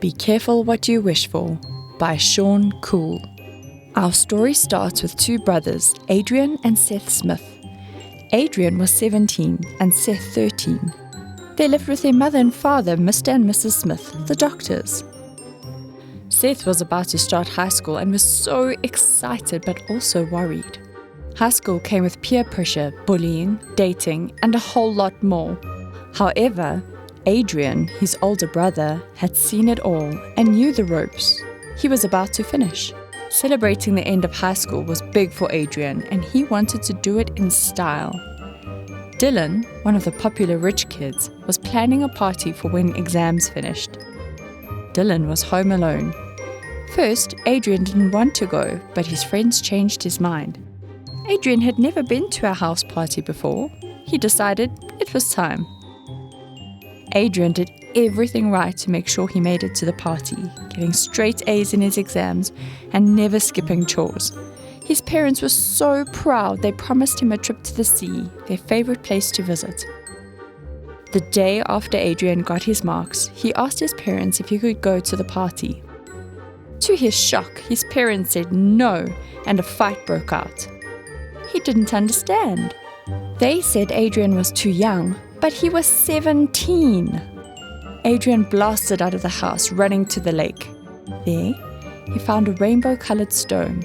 Be Careful What You Wish For by Shaun, Koole. Our story starts with two brothers, Adrian and Seth Smith. Adrian was 17 and Seth 13. They lived with their mother and father, Mr. and Mrs. Smith, the doctors. Seth was about to start high school and was so excited but also worried. High school came with peer pressure, bullying, dating, and a whole lot more. However, Adrian, his older brother, had seen it all and knew the ropes. He was about to finish. Celebrating the end of high school was big for Adrian, and he wanted to do it in style. Dylan, one of the popular rich kids, was planning a party for when exams finished. Dylan was home alone. First, Adrian didn't want to go, but his friends changed his mind. Adrian had never been to a house party before. He decided it was time. Adrian did everything right to make sure he made it to the party, getting straight A's in his exams and never skipping chores. His parents were so proud they promised him a trip to the sea, their favorite place to visit. The day after Adrian got his marks, he asked his parents if he could go to the party. To his shock, his parents said no, and a fight broke out. He didn't understand. They said Adrian was too young, but he was 17. Adrian blasted out of the house, running to the lake. There, he found a rainbow-colored stone.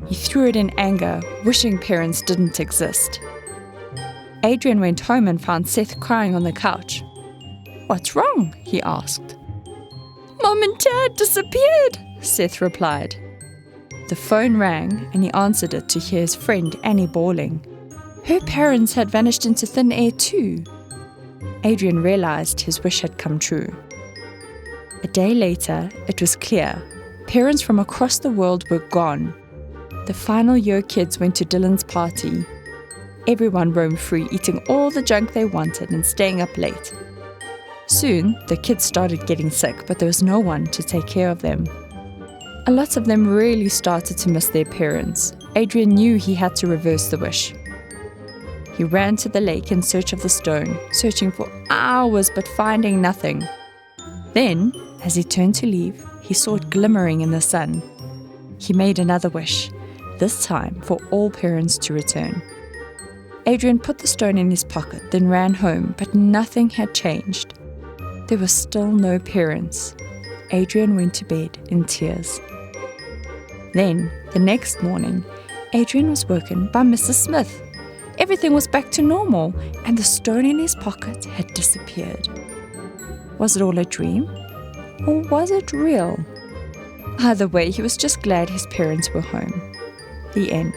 He threw it in anger, wishing parents didn't exist. Adrian went home and found Seth crying on the couch. "What's wrong?" he asked. "Mom and Dad disappeared," Seth replied. The phone rang and he answered it to hear his friend Annie bawling. Her parents had vanished into thin air too. Adrian realized his wish had come true. A day later, it was clear. Parents from across the world were gone. The final year kids went to Dylan's party. Everyone roamed free, eating all the junk they wanted and staying up late. Soon, the kids started getting sick, but there was no one to take care of them. A lot of them really started to miss their parents. Adrian knew he had to reverse the wish. He ran to the lake in search of the stone, searching for hours but finding nothing. Then, as he turned to leave, he saw it glimmering in the sun. He made another wish, this time for all parents to return. Adrian put the stone in his pocket, then ran home, but nothing had changed. There were still no parents. Adrian went to bed in tears. Then, the next morning, Adrian was woken by Mrs. Smith. Everything was back to normal, and the stone in his pocket had disappeared. Was it all a dream? Or was it real? Either way, he was just glad his parents were home. The end.